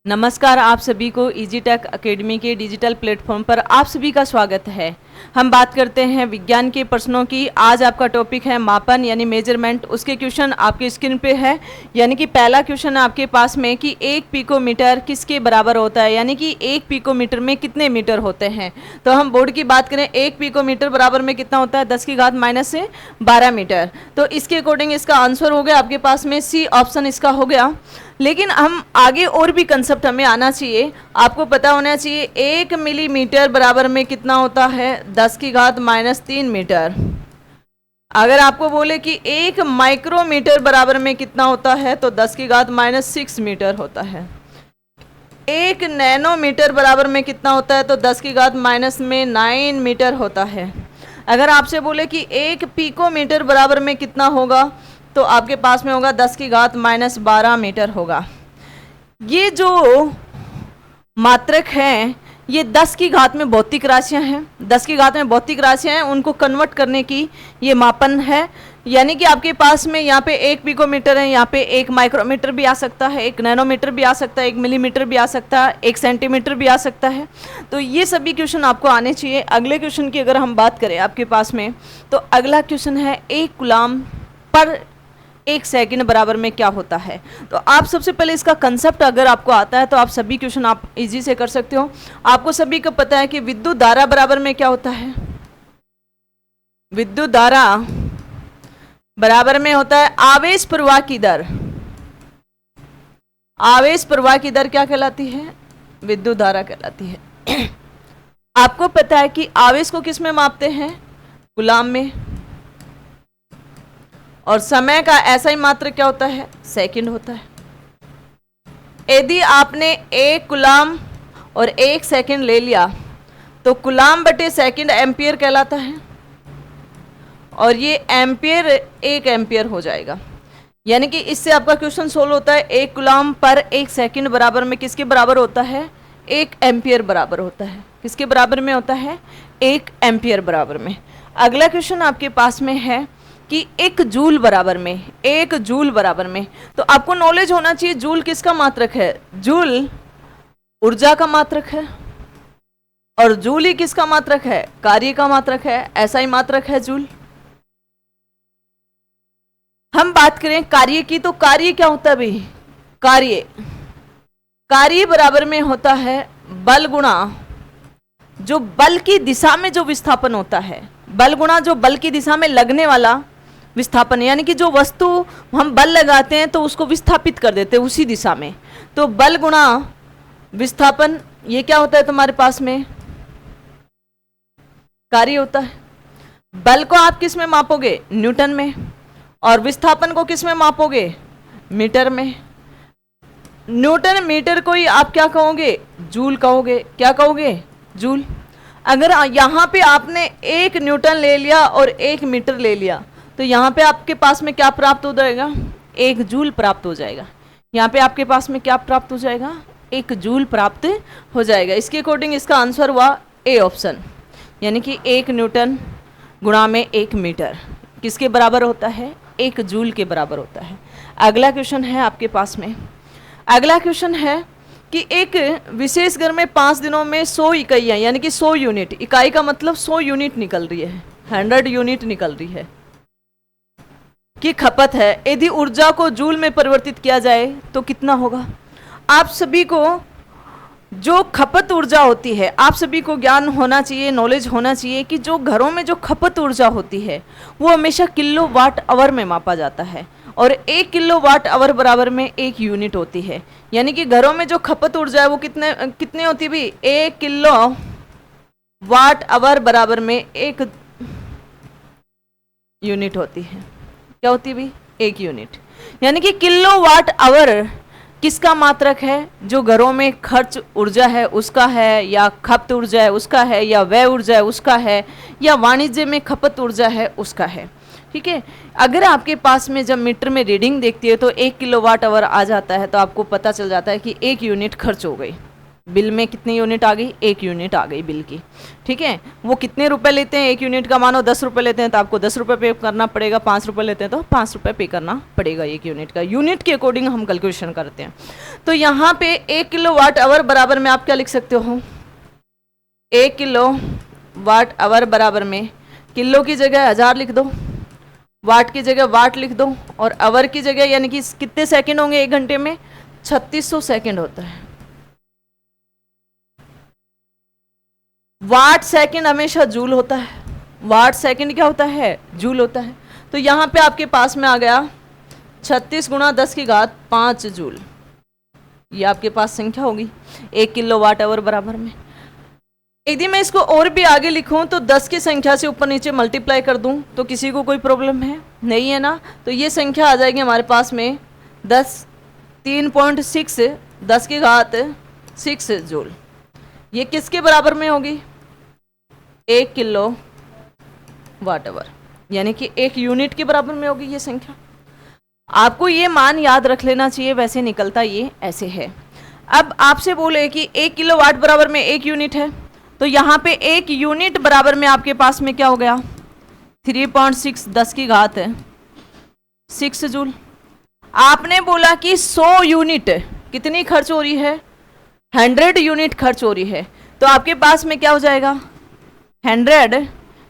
नमस्कार, आप सभी को इजी टेक अकेडमी के डिजिटल प्लेटफॉर्म पर आप सभी का स्वागत है। हम बात करते हैं विज्ञान के प्रश्नों की। आज आपका टॉपिक है मापन यानी मेजरमेंट। उसके क्वेश्चन आपके स्क्रीन पे है। यानी कि पहला क्वेश्चन आपके पास में कि 1 पिकोमीटर किसके बराबर होता है, यानी कि 1 पिकोमीटर में कितने मीटर होते हैं। तो हम बोर्ड की बात करें, 1 पिकोमीटर बराबर में कितना होता है, 10⁻⁻12 मीटर। तो इसके अकॉर्डिंग इसका आंसर हो गया आपके पास में सी ऑप्शन इसका हो गया। लेकिन हम आगे और भी कंसेप्ट हमें आना चाहिए, आपको पता होना चाहिए 1 मिलीमीटर बराबर में कितना होता है, 10⁻³ मीटर। अगर आपको बोले कि 1 माइक्रोमीटर बराबर में कितना होता है तो 10⁻6 मीटर होता है। 1 नैनोमीटर बराबर में कितना होता है तो 10⁻⁹ मीटर होता है। अगर आपसे बोले कि 1 पिकोमीटर बराबर में कितना होगा तो आपके पास में होगा 10⁻12 मीटर होगा। ये जो मात्रक हैं ये 10 की घात में भौतिक राशियां हैं। 10 की घात में भौतिक राशियां हैं, उनको कन्वर्ट करने की ये मापन है। यानी कि आपके पास में यहाँ पे 1 पिकोमीटर है, यहाँ पे 1 माइक्रोमीटर भी आ सकता है, 1 नैनोमीटर भी आ सकता है, 1 मिलीमीटर भी आ सकता है, 1 सेंटीमीटर भी आ सकता है। तो ये सभी क्वेश्चन आपको आने चाहिए। अगले क्वेश्चन की अगर हम बात करें आपके पास में, तो अगला क्वेश्चन है 1 कूलाम पर 1 सेकंड बराबर में क्या होता है। तो आप सबसे पहले इसका कंसेप्ट अगर आपको आता है तो आप सभी क्वेश्चन आप इजी से कर सकते हो। आपको सभी को पता है कि विद्युत धारा बराबर में क्या होता है, विद्युत धारा बराबर में होता है आवेश प्रवाह की दर। आवेश प्रवाह की दर क्या कहलाती है, विद्युत धारा कहलाती है। आपको पता है कि आवेश को किस में मापते हैं, कूलाम में, और समय का ऐसा ही मात्र क्या होता है, सेकंड होता है। यदि आपने 1 कूलाम और 1 सेकंड ले लिया तो कूलाम बटे सेकंड एम्पियर कहलाता है, और ये एम्पियर 1 एम्पियर हो जाएगा। यानी कि इससे आपका क्वेश्चन सोल्व होता है 1 कूलाम पर 1 सेकंड बराबर में किसके बराबर होता है, 1 एम्पियर बराबर होता है। किसके बराबर में होता है, 1 एम्पियर बराबर में। अगला क्वेश्चन आपके पास में है कि 1 जूल बराबर में, 1 जूल बराबर में। तो आपको नॉलेज होना चाहिए जूल किसका मात्रक है, जूल ऊर्जा का मात्रक है, और जूल ही किसका मात्रक है, कार्य का मात्रक है। ऐसा ही मात्रक है जूल। हम बात करें कार्य की, तो कार्य क्या होता है भाई, कार्य बराबर में होता है बल गुणा जो बल की दिशा में जो विस्थापन होता है, बल गुणा जो बल की दिशा में लगने वाला विस्थापन। यानी कि जो वस्तु हम बल लगाते हैं तो उसको विस्थापित कर देते हैं उसी दिशा में। तो बल गुणा विस्थापन, ये क्या होता है तुम्हारे पास में, कार्य होता है। बल को आप किस में मापोगे, न्यूटन में, और विस्थापन को किस में मापोगे, मीटर में। न्यूटन मीटर को ही आप क्या कहोगे, जूल कहोगे। क्या कहोगे, जूल। अगर यहाँ पे आपने 1 न्यूटन ले लिया और 1 मीटर ले लिया तो यहाँ पे आपके पास में क्या प्राप्त हो जाएगा, 1 जूल प्राप्त हो जाएगा। यहाँ पे आपके पास में क्या प्राप्त हो जाएगा, 1 जूल प्राप्त हो जाएगा। इसके अकॉर्डिंग इसका आंसर हुआ ए ऑप्शन। यानी कि 1 न्यूटन गुणा में 1 मीटर किसके बराबर होता है, 1 जूल के बराबर होता है। अगला क्वेश्चन है आपके पास में, अगला क्वेश्चन है कि एक विशेष घर में 5 दिनों में 100 इकाइयाँ, यानी कि 100 यूनिट, इकाई का मतलब 100 यूनिट निकल रही है, 100 यूनिट निकल रही है की खपत है। यदि ऊर्जा को जूल में परिवर्तित किया जाए तो कितना होगा। आप सभी को जो खपत ऊर्जा होती है, आप सभी को ज्ञान होना चाहिए, नॉलेज होना चाहिए कि जो घरों में जो खपत ऊर्जा होती है वो हमेशा किलोवाट आवर में मापा जाता है, और 1 किलोवाट आवर बराबर में 1 यूनिट होती है। यानी कि घरों में जो खपत ऊर्जा है वो कितने होती भी, 1 किलोवाट आवर बराबर में 1 यूनिट होती है। क्या होती भी, 1 यूनिट। यानी कि किलोवाट आवर किसका मात्रक है, जो घरों में खर्च ऊर्जा है उसका है, या खपत ऊर्जा है उसका है, या व्यय ऊर्जा है उसका है, या वाणिज्य में खपत ऊर्जा है उसका है। ठीक है। अगर आपके पास में जब मीटर में रीडिंग देखती है तो 1 किलोवाट आवर आ जाता है तो आपको पता चल जाता है कि 1 यूनिट खर्च हो गई। बिल में कितनी यूनिट आ गई, 1 यूनिट आ गई बिल की, ठीक है। वो कितने रुपए लेते हैं 1 यूनिट का, मानो 10 रुपए लेते हैं तो आपको 10 रुपए पे करना पड़ेगा, 5 रुपए लेते हैं तो 5 रुपए पे करना पड़ेगा 1 यूनिट का। यूनिट के अकॉर्डिंग हम कैलकुलेशन करते हैं। तो यहाँ पे 1 किलो वाट आवर बराबर में आप क्या लिख सकते हो, 1 किलो वाट आवर बराबर में किलो की जगह 1000 लिख दो, वाट की जगह वाट लिख दो, और आवर की जगह यानी कि कितने सेकंड होंगे 1 घंटे में, 3600 सेकंड होता है। वाट सेकंड हमेशा जूल होता है, वाट सेकंड क्या होता है, जूल होता है। तो यहाँ पे आपके पास में आ गया 36 गुणा 10 की घात 5 जूल, ये आपके पास संख्या होगी 1 किलो वाट आवर बराबर में। यदि मैं इसको और भी आगे लिखूं तो 10 की संख्या से ऊपर नीचे मल्टीप्लाई कर दूं तो किसी को कोई प्रॉब्लम है नहीं, है ना। तो ये संख्या आ जाएगी हमारे पास में 3.6 10 की घात 6 जूल। ये किसके बराबर में होगी, 1 किलो वाट आवर, यानी कि 1 यूनिट के बराबर में होगी ये संख्या। आपको ये मान याद रख लेना चाहिए, वैसे निकलता ये ऐसे है। अब आपसे बोले कि 1 किलो वाट बराबर में 1 यूनिट है, तो यहाँ पे 1 यूनिट बराबर में आपके पास में क्या हो गया, 3.6 10 की घात 6 जूल। आपने बोला कि 100 यूनिट कितनी खर्च हो रही है, 100 यूनिट खर्च हो रही है, तो आपके पास में क्या हो जाएगा, 100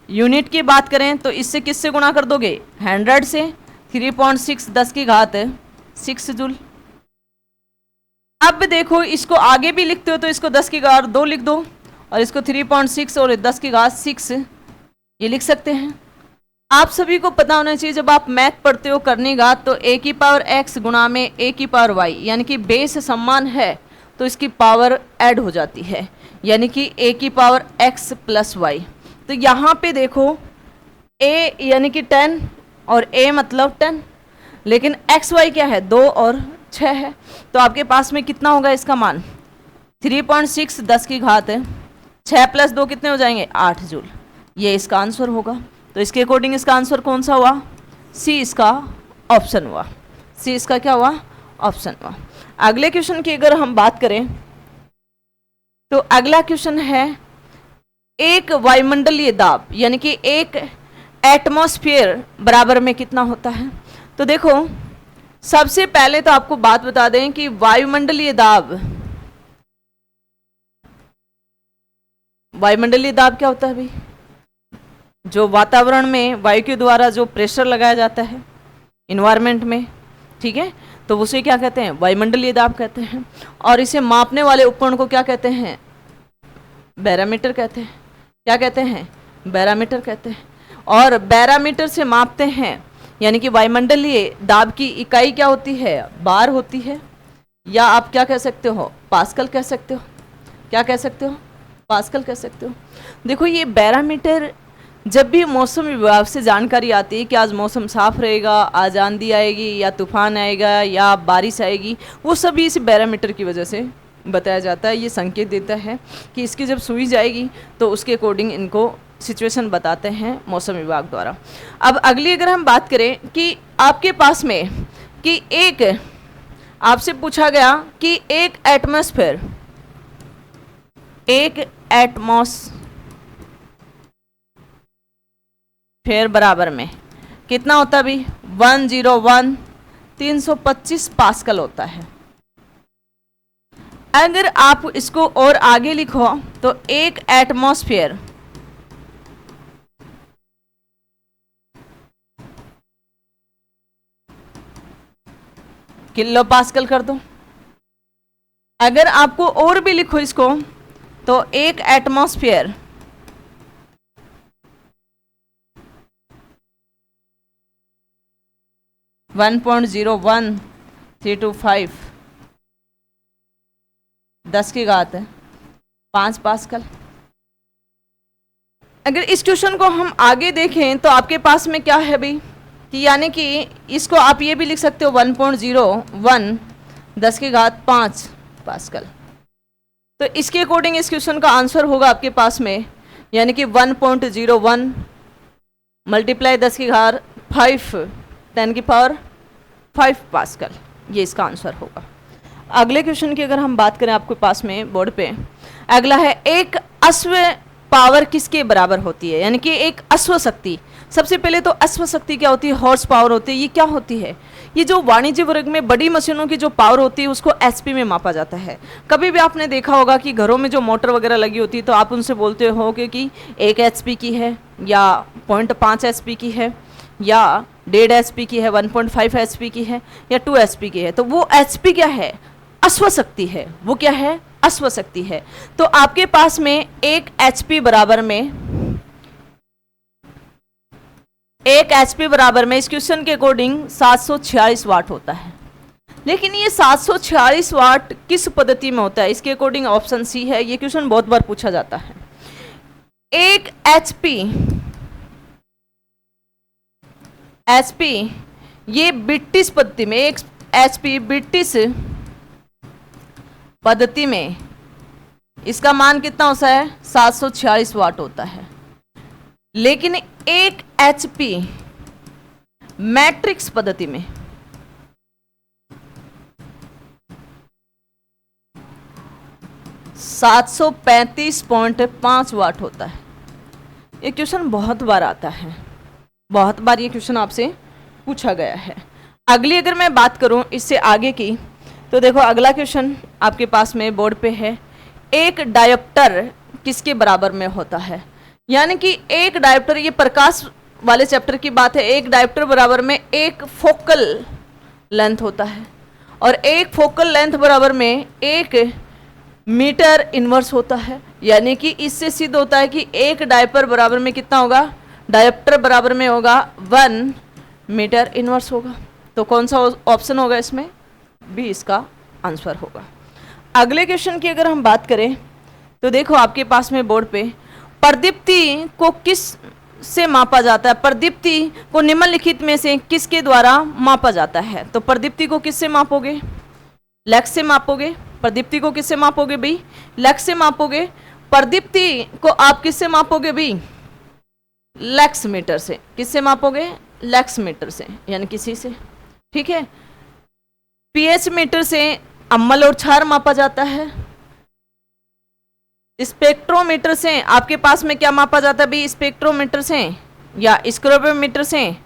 यूनिट की बात करें तो इससे किससे गुणा कर दोगे, 100 से, 3.6 10 की घात 6 जूल। अब देखो इसको आगे भी लिखते हो तो इसको 10 की घात 2 लिख दो, और इसको 3.6 और 10 की घात 6 ये लिख सकते हैं। आप सभी को पता होना चाहिए जब आप मैथ पढ़ते हो करनी घात तो a की पावर x गुणा में a की पावर y, यानी कि बेस समान है तो इसकी पावर ऐड हो जाती है, यानी कि a की पावर x प्लस y। तो यहाँ पे देखो a यानी कि 10 और a मतलब 10, लेकिन x y क्या है 2 और 6 है, तो आपके पास में कितना होगा इसका मान, 3.6 10 की घात 6 प्लस 2 कितने हो जाएंगे 8 जूल। ये इसका आंसर होगा। तो इसके अकॉर्डिंग इसका आंसर कौन सा हुआ, सी इसका ऑप्शन हुआ, सी इसका क्या हुआ, ऑप्शन हुआ। अगले क्वेश्चन की अगर हम बात करें तो अगला क्वेश्चन है एक वायुमंडलीय दाब यानी कि एक एटमॉस्फेयर बराबर में कितना होता है। तो देखो सबसे पहले तो आपको बात बता दें कि वायुमंडलीय दाब क्या होता है भाई, जो वातावरण में वायु के द्वारा जो प्रेशर लगाया जाता है इन्वायरमेंट में, ठीक है, तो उसे क्या कहते हैं, वायुमंडलीय दाब कहते हैं। और इसे मापने वाले उपकरण को क्या कहते हैं, बैरोमीटर कहते हैं। क्या कहते हैं, बैरोमीटर कहते हैं। और बैरोमीटर से मापते हैं, यानी कि वायुमंडलीय दाब की इकाई क्या होती है, बार होती है, या आप क्या कह सकते हो, पास्कल कह सकते हो। क्या कह सकते हो, पास्कल कह सकते हो। देखो ये बैरोमीटर जब भी मौसम विभाग से जानकारी आती है कि आज मौसम साफ रहेगा, आज आंधी आएगी या तूफान आएगा या बारिश आएगी, वो सभी इस बैरोमीटर की वजह से बताया जाता है। ये संकेत देता है कि इसकी जब सुई जाएगी तो उसके अकॉर्डिंग इनको सिचुएशन बताते हैं मौसम विभाग द्वारा। अब अगली अगर हम बात करें कि आपके पास में कि एक आपसे पूछा गया कि एक एटमॉस्फेयर फेयर बराबर में कितना होता है भाई, 101 325 पास्कल होता है। अगर आप इसको और आगे लिखो तो एक एटमॉस्फेयर किलो पास्कल कर दो। अगर आपको और भी लिखो इसको तो एक एटमॉस्फेयर 1.01325 10 की घात 5 पास्कल। अगर इस क्वेश्चन को हम आगे देखें तो आपके पास में क्या है भाई कि यानी कि इसको आप ये भी लिख सकते हो 1.01 10 की घात 5 पास्कल। तो इसके अकॉर्डिंग इस क्वेश्चन का आंसर होगा आपके पास में यानी कि 1.01 मल्टीप्लाई 10 की घात 5 10 की पावर 5 पास्कल, ये इसका आंसर होगा। अगले क्वेश्चन की अगर हम बात करें आपके पास में बोर्ड पे, अगला है एक अश्व पावर किसके बराबर होती है, यानी कि एक अश्व शक्ति। सबसे पहले तो अश्व शक्ति क्या होती है, हॉर्स पावर होती है। ये क्या होती है, ये जो वाणिज्य वर्ग में बड़ी मशीनों की जो पावर होती है उसको एचपी में मापा जाता है। कभी भी आपने देखा होगा कि घरों में जो मोटर वगैरह लगी होती है तो आप उनसे बोलते हो कि 1 एचपी की है या 0.5 एचपी की है या 1.5 एचपी की है, 1.5 एचपी की है या 2 एचपी की है। तो वो एचपी क्या है, अश्व शक्ति है। वो क्या है, अश्व शक्ति है। तो आपके पास में 1 एचपी बराबर में, 1 एचपी बराबर में इस क्वेश्चन के अकॉर्डिंग 746 वाट होता है। लेकिन ये 746 वाट किस पद्धति में होता है, इसके अकॉर्डिंग ऑप्शन सी है। ये क्वेश्चन बहुत बार पूछा जाता है। 1 एचपी ये ब्रिटिश पद्धति में, 1 एचपी ब्रिटिश पद्धति में इसका मान कितना होता है, 746 वाट होता है। लेकिन 1 एचपी मैट्रिक्स पद्धति में 735.5 वाट होता है। ये क्वेश्चन बहुत बार आता है, बहुत बार ये क्वेश्चन आपसे पूछा गया है। अगली अगर मैं बात करूं इससे आगे की, तो देखो अगला क्वेश्चन आपके पास में बोर्ड पे है, एक डायोप्टर किसके बराबर में होता है। यानी कि एक डायोप्टर, ये प्रकाश वाले चैप्टर की बात है, एक डायोप्टर बराबर में एक फोकल लेंथ होता है और एक फोकल लेंथ बराबर में 1 मीटर इनवर्स होता है। यानी कि इससे सिद्ध होता है कि एक डायोप्टर बराबर में कितना होगा, डायोप्टर बराबर में होगा 1 मीटर इनवर्स होगा। तो कौन सा ऑप्शन होगा इसमें, बी इसका आंसर होगा। अगले क्वेश्चन की अगर हम बात करें तो देखो आपके पास में बोर्ड पे, प्रदीप्ति को किस से मापा जाता है, प्रदीप्ति को निम्नलिखित में से किसके द्वारा मापा जाता है। तो प्रदीप्ति को किससे मापोगे, लैक्स से मापोगे। प्रदीप्ति को किससे मापोगे भाई, लैक्स से मापोगे। प्रदीप्ति को आप किससे मापोगे भाई, लैक्स मीटर से। किससे मापोगे, लैक्स मीटर से, यानी किसी से, ठीक है। पीएच मीटर से अम्ल और क्षार मापा जाता है। स्पेक्ट्रोमीटर से आपके पास में क्या मापा जाता है भाई, स्पेक्ट्रोमीटर से या स्क्रोपोमीटर से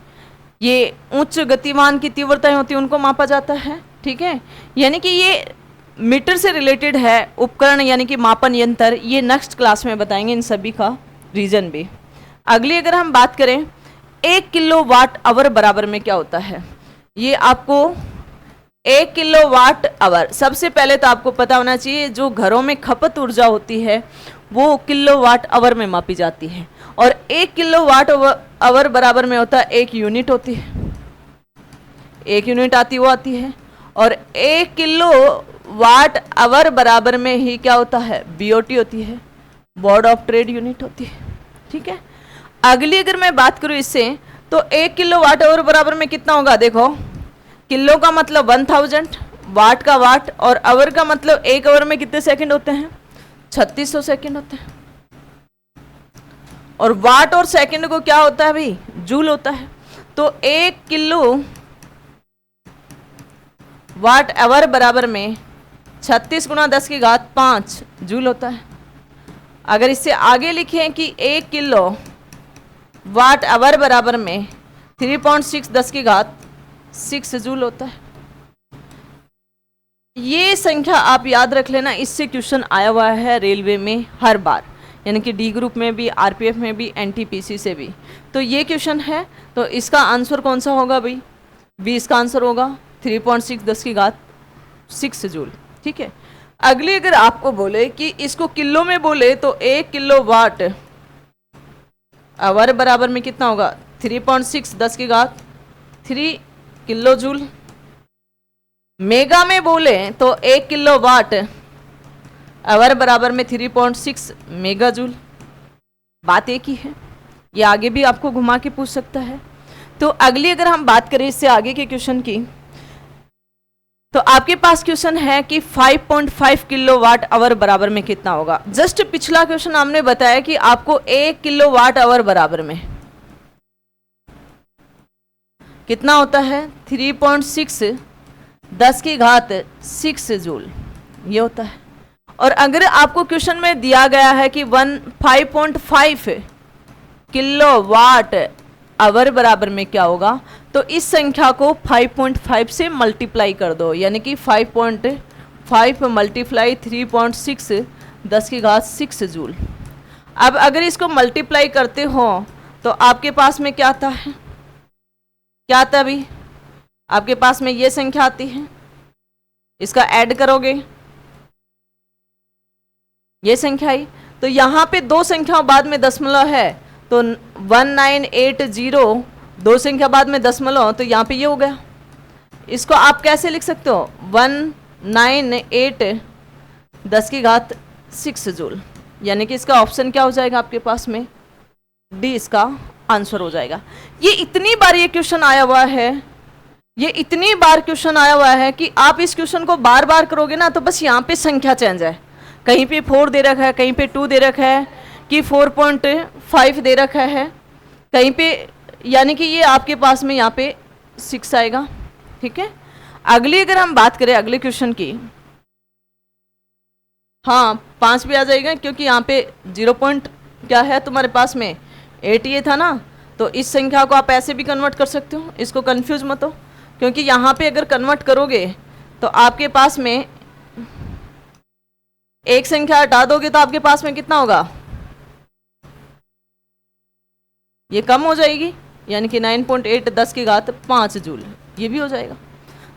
ये उच्च गतिमान की तीव्रताएं होती है उनको मापा जाता है, ठीक है। यानी कि ये मीटर से रिलेटेड है उपकरण, यानी कि मापन यंत्र। ये नेक्स्ट क्लास में बताएंगे इन सभी का रीजन भी। अगली अगर हम बात करें 1 किलोवाट आवर बराबर में क्या होता है, ये आपको 1 किलोवाट आवर, सबसे पहले तो आपको पता होना चाहिए जो घरों में खपत ऊर्जा होती है वो किलोवाट आवर में मापी जाती है और 1 किलोवाट आवर बराबर में होता है 1 यूनिट होती है, 1 यूनिट आती वो आती है। और 1 किलोवाट आवर बराबर में ही क्या होता है, बीओटी होती है, बोर्ड ऑफ ट्रेड यूनिट होती है, ठीक है। अगली अगर मैं बात करूं इससे, तो 1 किलोवाट आवर बराबर में कितना होगा, देखो किलो का मतलब 1000, वाट का वाट, और आवर का मतलब 1 आवर में कितने सेकंड होते हैं, 3600 सेकंड होते हैं। और वाट और सेकंड को क्या होता है भाई, जूल होता है। तो 1 किलो वाट आवर बराबर में 36 × 10⁵ जूल होता है। अगर इससे आगे लिखें कि 1 किलो वाट आवर बराबर में 3.6 10⁶ जूल होता है। ये संख्या आप याद रख लेना, इससे क्वेश्चन आया हुआ है रेलवे में हर बार, यानी कि डी ग्रुप में भी, आरपीएफ में भी, एनटीपीसी से भी। तो ये क्वेश्चन है, तो इसका आंसर कौन सा होगा भाई, बी इसका आंसर होगा 3.6 10⁶ जूल, ठीक है। अगली अगर आपको बोले कि इसको किलो में बोले तो 1 किलो वाट आवर बराबर में कितना होगा, 3.6 10⁻³ किलो जूल। मेगा में बोले तो 1 किलो वाट आवर बराबर में 3.6 मेगा जूल। बात एक ही है, ये आगे भी आपको घुमा के पूछ सकता है। तो अगली अगर हम बात करें इससे आगे के क्वेश्चन की, तो आपके पास क्वेश्चन है कि 5.5 किलोवाट आवर बराबर में कितना होगा। जस्ट पिछला क्वेश्चन हमने बताया कि आपको 1 किलोवाट आवर बराबर में कितना होता है, 3.6 10 की घात 6 जूल, ये होता है। और अगर आपको क्वेश्चन में दिया गया है कि 5.5 किलो वाट आवर बराबर में क्या होगा, तो इस संख्या को 5.5 से मल्टीप्लाई कर दो, यानी कि 5.5 मल्टीप्लाई 3.6 10 की घात 6 जूल। अब अगर इसको मल्टीप्लाई करते हो तो आपके पास में क्या आता है, क्या आता है अभी, आपके पास में ये संख्या आती है, इसका ऐड करोगे, ये संख्या आई, तो यहाँ पे दो संख्याओं बाद में दशमलव है, तो 1980, दो संख्या बाद में दशमलव, तो यहाँ पे ये हो गया। इसको आप कैसे लिख सकते हो, 198 10 की घात 6 जूल, यानी कि इसका ऑप्शन क्या हो जाएगा आपके पास में, डी इसका आंसर हो जाएगा। ये इतनी बार ये क्वेश्चन आया हुआ है, ये इतनी बार क्वेश्चन आया हुआ है कि आप इस क्वेश्चन को बार बार करोगे ना तो बस यहाँ पे संख्या चेंज है, कहीं पे 4 दे रखा है, कहीं पे 2 दे रखा है, कि 4.5 दे रखा है कहीं पे, यानी कि ये आपके पास में यहाँ पे 6 आएगा। ठीक है, अगली अगर हम बात करें अगले क्वेश्चन की, हाँ 5 भी आ जाएगा, क्योंकि यहाँ पे 0 पॉइंट क्या है तुम्हारे पास में 8 ये था ना, तो इस संख्या को आप ऐसे भी कन्वर्ट कर सकते हो, इसको कंफ्यूज मत हो, क्योंकि यहाँ पे अगर कन्वर्ट करोगे तो आपके पास में एक संख्या हटा दोगे तो आपके पास में कितना होगा, ये कम हो जाएगी, यानी कि 9.8 10 की घात 5 जूल, ये भी हो जाएगा।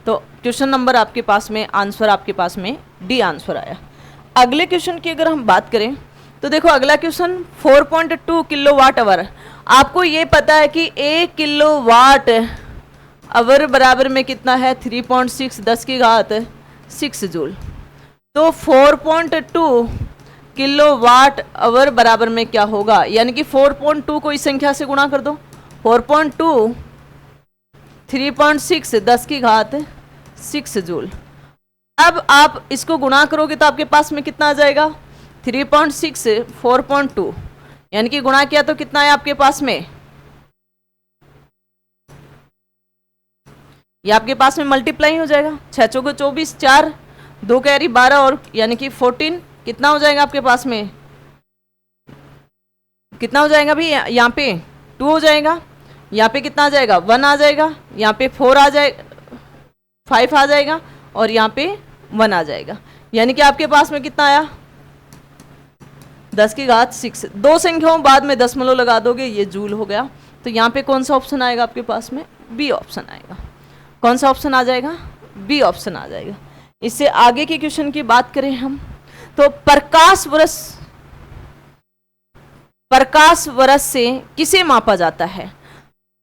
तो क्वेश्चन नंबर आपके पास में आंसर आपके पास में डी आंसर आया। अगले क्वेश्चन की अगर हम बात करें तो देखो अगला क्वेश्चन 4.2 किलो वाट आवर, आपको ये पता है कि 1 किलो वाट आवर बराबर में कितना है 3.6 10 की घात 6 जूल, तो 4.2 किलो वाट आवर बराबर में क्या होगा, यानी कि 4.2 को इस संख्या से गुणा कर दो, 4.2 3.6 10 की घात 6 जूल। अब आप इसको गुणा करोगे तो आपके पास में कितना आ जाएगा, 3.6 4.2, यानी कि गुणा किया तो कितना है आपके पास में, ये आपके पास में मल्टीप्लाई हो जाएगा, 6 चौके 24, 4 2 कैरी 12 और यानी कि 14, कितना हो जाएगा आपके पास में, कितना हो जाएगा भाई, यहाँ पे 2 हो जाएगा, यहाँ पे कितना आ जाएगा 1 आ जाएगा, यहाँ पे 4 आ जाएगा, 5 आ जाएगा और यहाँ पे 1 आ जाएगा, यानी कि आपके पास में कितना आया 10 की घात 6, दो संख्याओं बाद में दशमलव लगा दोगे, ये जूल हो गया। तो यहाँ पे कौन सा ऑप्शन आएगा आपके पास में, बी ऑप्शन आएगा। कौन सा ऑप्शन आ जाएगा, बी ऑप्शन आ जाएगा। इससे आगे के क्वेश्चन की बात करें हम तो प्रकाश वर्ष से किसे मापा जाता है।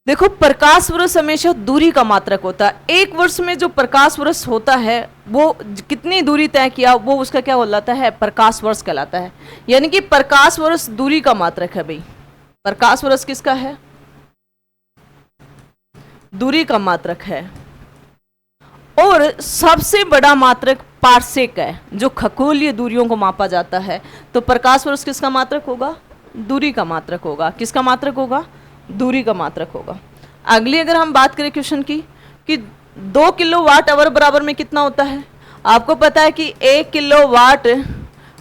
देखो प्रकाश वर्ष हमेशा दूरी का मात्रक होता है, एक वर्ष में जो प्रकाश वर्ष होता है वो कितनी दूरी तय किया वो उसका क्या कहलाता है, प्रकाश वर्ष कहलाता है। यानी कि प्रकाश वर्ष दूरी का मात्रक है भाई, प्रकाश वर्ष किसका है, दूरी का मात्रक है। और सबसे बड़ा मात्रक पारसेक है, जो खगोलीय दूरियों को मापा जाता है। तो प्रकाश वर्ष किसका मात्रक होगा, दूरी का मात्रक होगा। किसका मात्रक होगा, दूरी का मात्रक होगा। अगली अगर हम बात करें क्वेश्चन की कि 2 किलो वाट आवर बराबर में कितना होता है, आपको पता है कि 1 किलो वाट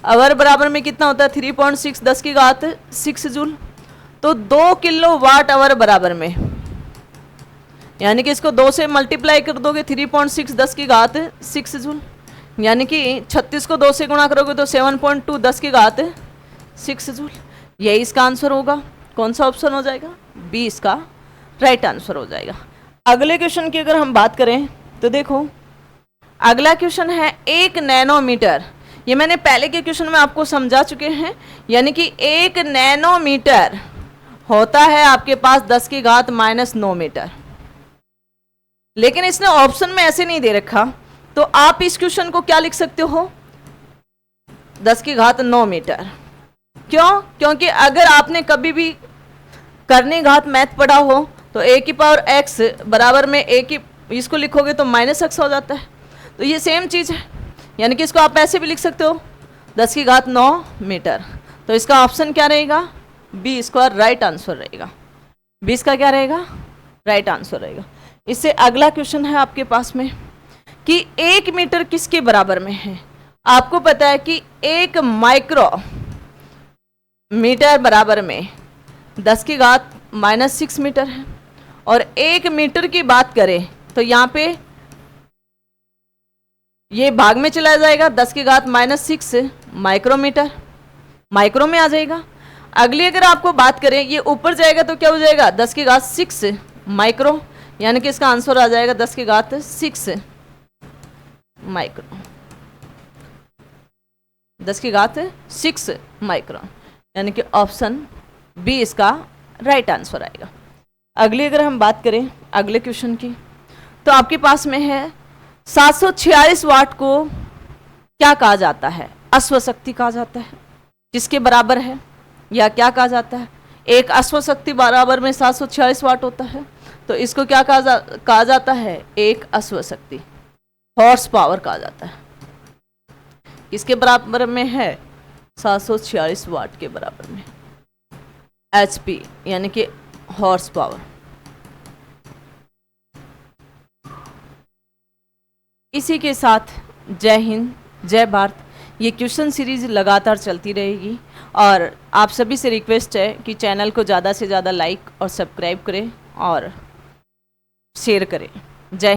आवर बराबर में कितना होता है 3.6 10 की घात 6 जूल। तो 2 किलो वाट आवर बराबर में, यानी कि इसको 2 से मल्टीप्लाई कर दोगे 3.6 10 की घात 6 जूल, यानी कि 36 को 2 से गुणा करोगे तो 7.2 10 की घात 6 जूल। यही इसका आंसर होगा। कौन सा ऑप्शन हो जाएगा, बी इसका राइट आंसर हो जाएगा। अगले क्वेश्चन की अगर हम बात करें तो देखो अगला क्वेश्चन है 1 नैनोमीटर। ये मैंने पहले के क्वेश्चन में आपको समझा चुके हैं, यानी कि 1 नैनोमीटर होता है आपके पास 10 की घात -9 मीटर। लेकिन इसने ऑप्शन में ऐसे नहीं दे रखा, तो आप इस क्वेश्चन को क्या लिख सकते हो, 10 की घात 9 मीटर। क्यों, क्योंकि अगर आपने कभी भी करनी घात मैथ पढ़ा हो तो a की पावर x बराबर में a की, इसको लिखोगे तो -x हो जाता है। तो ये सेम चीज़ है, यानी कि इसको आप ऐसे भी लिख सकते हो 10 की घात 9 मीटर। तो इसका ऑप्शन क्या रहेगा, बी इसका राइट आंसर रहेगा। बी इसका क्या रहेगा, राइट आंसर रहेगा। इससे अगला क्वेश्चन है आपके पास में कि 1 मीटर किसके बराबर में है। आपको पता है कि 1 माइक्रो मीटर बराबर में 10⁻⁻6 मीटर है। और 1 मीटर की बात करें तो यहाँ पे ये भाग में चला जाएगा, 10⁻⁻6 माइक्रोमीटर, माइक्रो में आ जाएगा। अगली अगर आपको बात करें, ये ऊपर जाएगा तो क्या हो जाएगा, 10⁻6 माइक्रो, यानी कि इसका आंसर आ जाएगा 10⁻6 माइक्रो, 10⁻6 माइक्रो, यानी कि ऑप्शन बी इसका राइट आंसर आएगा। अगली अगर हम बात करें अगले क्वेश्चन की, तो आपके पास में है 746 वाट को क्या कहा जाता है, अश्व शक्ति कहा जाता है, किसके बराबर है या क्या कहा जाता है। एक अश्व शक्ति बराबर में 746 वाट होता है, तो इसको क्या कहा जाता है, एक अश्व शक्ति, हॉर्स पावर कहा जाता है। किसके बराबर में है, 746 वाट के बराबर में, एचपी यानी कि हॉर्स पावर। इसी के साथ जय हिंद, जय भारत। ये क्वेश्चन सीरीज लगातार चलती रहेगी और आप सभी से रिक्वेस्ट है कि चैनल को ज़्यादा से ज़्यादा लाइक और सब्सक्राइब करें और शेयर करें। जय